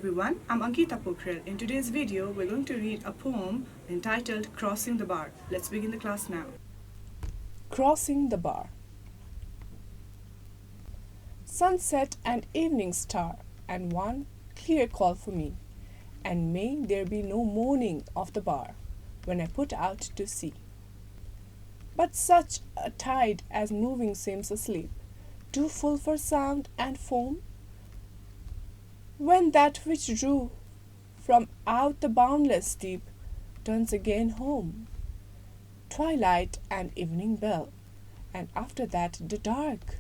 everyone, I'm Ankita Pokharel. In today's video, we're going to read a poem entitled Crossing the Bar. Let's begin the class now. Crossing the bar. Sunset and evening star, and one clear call for me, and may there be no moaning of the bar when I put out to sea. But such a tide as moving seems asleep, too full for sound and foam, when that which drew from out the boundless deep turns again home. Twilight and evening bell, and after that the dark,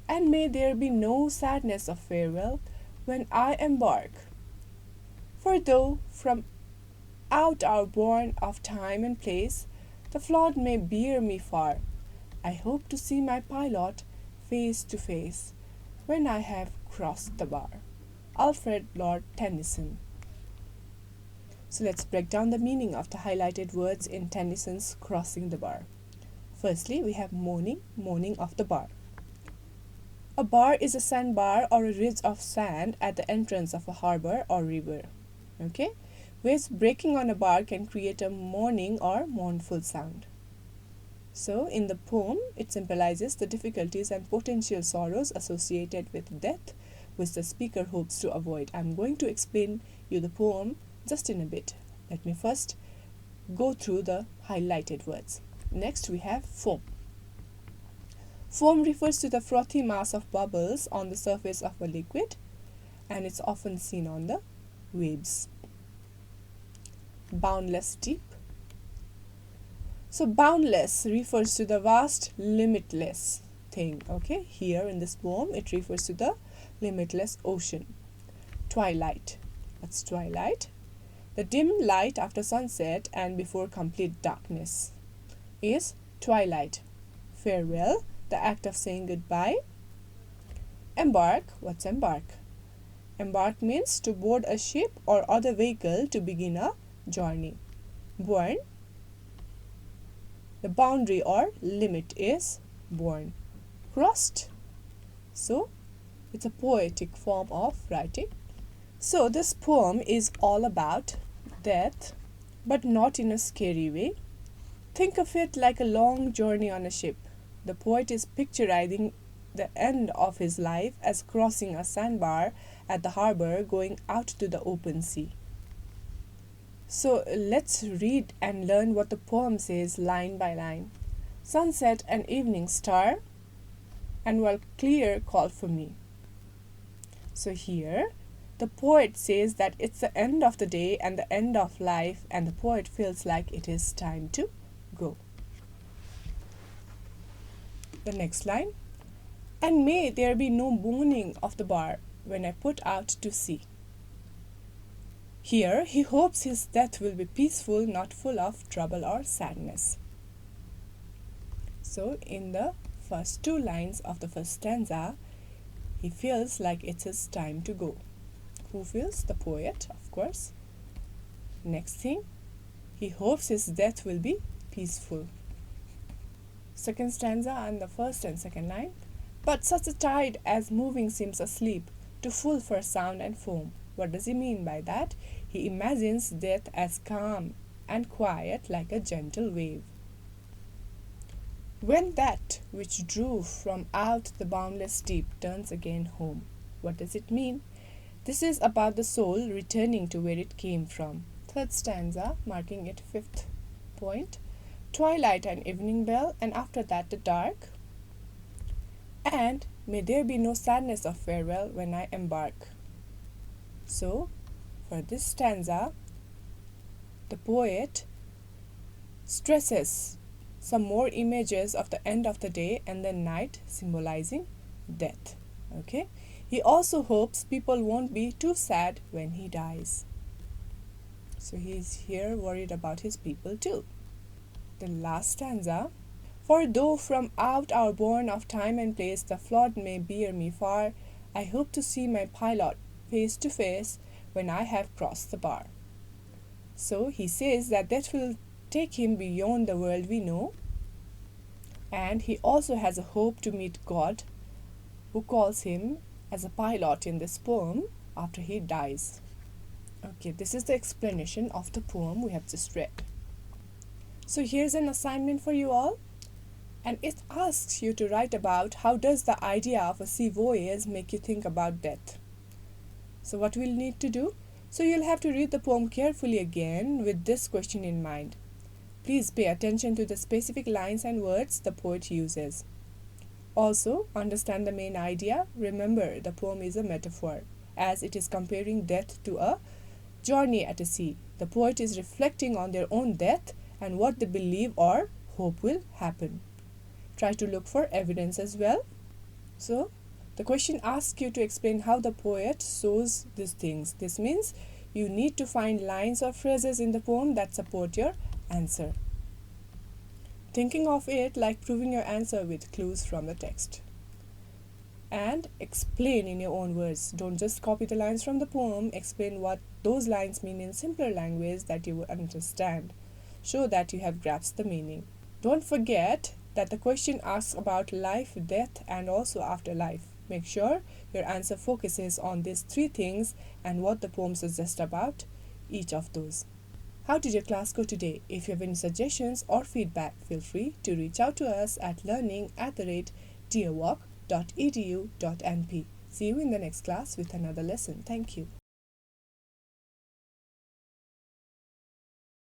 and may there be no sadness of farewell when I embark. For though from out our bourne of time and place the flood may bear me far, I hope to see my pilot face to face when I have crossed the bar. Alfred Lord Tennyson. So let's break down the meaning of the highlighted words in Tennyson's Crossing the Bar. Firstly, we have moaning of the bar. A bar is a sandbar or a ridge of sand at the entrance of a harbor or river. Okay? Waves breaking on a bar can create a moaning or mournful sound. So, in the poem, it symbolizes the difficulties and potential sorrows associated with death, which the speaker hopes to avoid. I'm going to explain you the poem just in a bit. Let me first go through the highlighted words. Next, we have foam. Foam refers to the frothy mass of bubbles on the surface of a liquid, and it's often seen on the waves. Boundless deep. So boundless refers to the vast, limitless thing. Okay, here in this poem, it refers to the limitless ocean. Twilight. What's twilight? The dim light after sunset and before complete darkness is twilight. Farewell, the act of saying goodbye. Embark. What's embark? Embark means to board a ship or other vehicle to begin a journey. Bourne. The boundary or limit is bourne. Crossed. So, it's a poetic form of writing. So, this poem is all about death, but not in a scary way. Think of it like a long journey on a ship. The poet is picturizing the end of his life as crossing a sandbar at the harbor going out to the open sea. So let's read and learn what the poem says line by line. Sunset and evening star, and while clear call for me. So here the poet says that it's the end of the day and the end of life, and the poet feels like it is time to go. The next line. And may there be no moaning of the bar when I put out to sea. Here he hopes his death will be peaceful, not full of trouble or sadness. So in the first two lines of the first stanza, he feels like it's his time to go. Who feels? The poet, of course. Next thing, he hopes his death will be peaceful. Second stanza and the first and second line. But such a tide as moving seems asleep, too full for sound and foam. What does he mean by that? He imagines death as calm and quiet like a gentle wave. When that which drew from out the boundless deep turns again home. What does it mean? This is about the soul returning to where it came from. Third stanza, marking it fifth point. Twilight and evening bell, and after that the dark. And may there be no sadness of farewell when I embark. So, for this stanza, the poet stresses some more images of the end of the day and the night, symbolizing death. Okay? He also hopes people won't be too sad when he dies. So he's here worried about his people too. The last stanza. For though from out our bourne of time and place the flood may bear me far, I hope to see my pilot face to face when I have crossed the bar. So he says that death will take him beyond the world we know, and he also has a hope to meet God, who calls him as a pilot in this poem after he dies. Okay, this is the explanation of the poem we have just read. So here's an assignment for you all, and it asks you to write about how does the idea of a sea voyage make you think about death. So what we'll need to do? So you'll have to read the poem carefully again with this question in mind. Please pay attention to the specific lines and words the poet uses. Also, understand the main idea. Remember, the poem is a metaphor, as it is comparing death to a journey at a sea. The poet is reflecting on their own death and what they believe or hope will happen. Try to look for evidence as well. So, the question asks you to explain how the poet shows these things. This means you need to find lines or phrases in the poem that support your answer. Thinking of it like proving your answer with clues from the text. And explain in your own words. Don't just copy the lines from the poem, explain what those lines mean in simpler language that you will understand. Show that you have grasped the meaning. Don't forget that the question asks about life, death, and also afterlife. Make sure your answer focuses on these three things and what the poem suggests about each of those. How did your class go today? If you have any suggestions or feedback, feel free to reach out to us at learning@dearwalk.edu.np. See you in the next class with another lesson. Thank you.